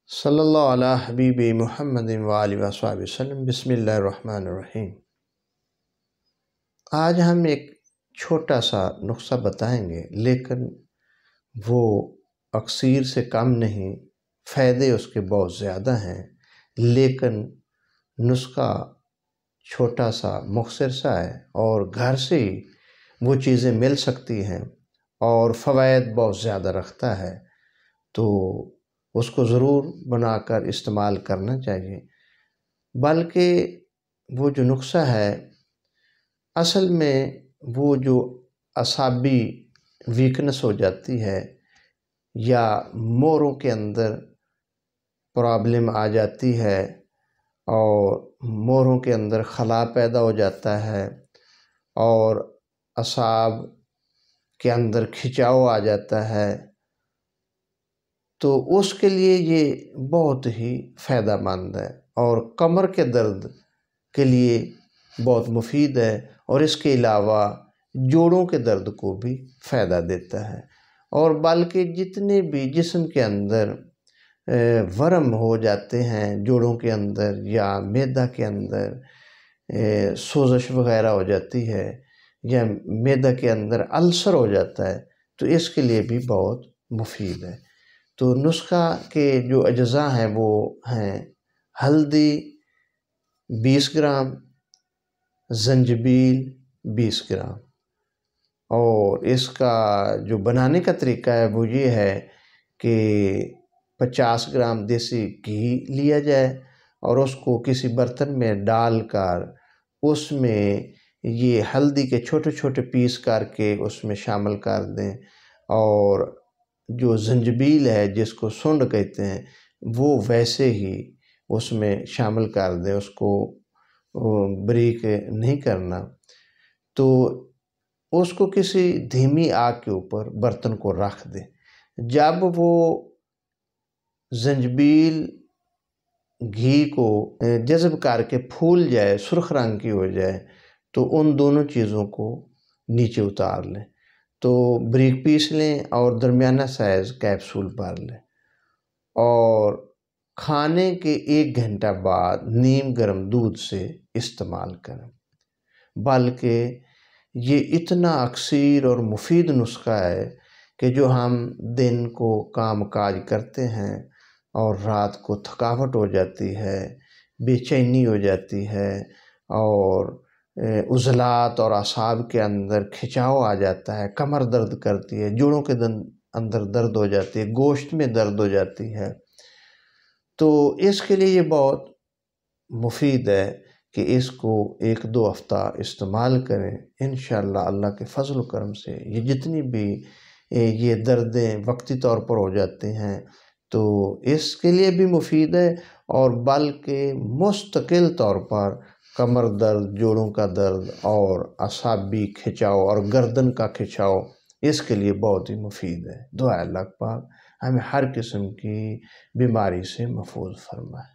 صلی اللہ علی حبیب محمد وآلہ وصحبہ وسلم۔ بسم اللہ الرحمن الرحیم۔ آج ہم ایک چھوٹا سا نسخہ بتائیں گے، لیکن وہ اکثیر سے کم نہیں، فائدے اس کے بہت زیادہ ہیں، لیکن نسخہ چھوٹا سا مختصر سا ہے اور گھر سے ہی وہ چیزیں مل سکتی ہیں اور فوائد بہت زیادہ رکھتا ہے، تو اس کو ضرور بنا کر استعمال کرنا چاہیے۔ بلکہ وہ جو نسخہ ہے اصل میں وہ جو اعصابی ویکنس ہو جاتی ہے یا موڑوں کے اندر پرابلم آ جاتی ہے اور موڑوں کے اندر خلا پیدا ہو جاتا ہے اور اعصاب کے اندر کھچاؤ آ جاتا ہے، تو اس کے لیے یہ بہت ہی فائدہ مند ہے اور کمر کے درد کے لیے بہت مفید ہے، اور اس کے علاوہ جوڑوں کے درد کو بھی فائدہ دیتا ہے، اور بلکہ جتنے بھی جسم کے اندر ورم ہو جاتے ہیں جوڑوں کے اندر یا معدہ کے اندر سوزش وغیرہ ہو جاتی ہے یا معدہ کے اندر السر ہو جاتا ہے، تو اس کے لیے بھی بہت مفید ہے۔ تو نسخہ کے جو اجزاء ہیں وہ ہیں ہلدی 20 گرام، زنجبیل 20 گرام، اور اس کا جو بنانے کا طریقہ ہے وہ یہ ہے کہ 50 گرام دیسی گھی لیا جائے اور اس کو کسی برتن میں ڈال کر اس میں یہ ہلدی کے چھوٹے چھوٹے پیس کر کے اس میں شامل کر دیں، اور جو زنجبیل ہے جس کو سونڈ کہتے ہیں وہ ویسے ہی اس میں شامل کر دیں، اس کو بریک نہیں کرنا، تو اس کو کسی دھیمی آگ کے اوپر برتن کو رکھ دیں۔ جب وہ زنجبیل گھی کو جذب کر کے پھول جائے، سرخ رنگ کی ہو جائے، تو ان دونوں چیزوں کو نیچے اتار لیں، تو بریک پیس لیں اور درمیانہ سائز کیپسول بھر لیں، اور کھانے کے 1 گھنٹہ بعد نیم گرم دودھ سے استعمال کریں۔ بلکہ یہ اتنا اکثیر اور مفید نسخہ ہے کہ جو ہم دن کو کام کاج کرتے ہیں اور رات کو تھکاوٹ ہو جاتی ہے، بے چینی ہو جاتی ہے، اور عضلات اور اعصاب کے اندر کھچاؤ آ جاتا ہے، کمر درد کرتی ہے، جوڑوں کے اندر درد ہو جاتی ہے، گوشت میں درد ہو جاتی ہے، تو اس کے لیے یہ بہت مفید ہے کہ اس کو 1-2 ہفتہ استعمال کریں۔ انشاءاللہ اللہ کے فضل و کرم سے یہ جتنی بھی یہ دردیں وقتی طور پر ہو جاتے ہیں تو اس کے لیے بھی مفید ہے، اور بلکہ مستقل طور پر کمر درد، جوڑوں کا درد اور اعصابی کھچاؤ اور گردن کا کھچاؤ اس کے لیے بہت ہی مفید ہے۔ دعا اللہ پاک ہمیں ہر قسم کی بیماری سے محفوظ فرمائے۔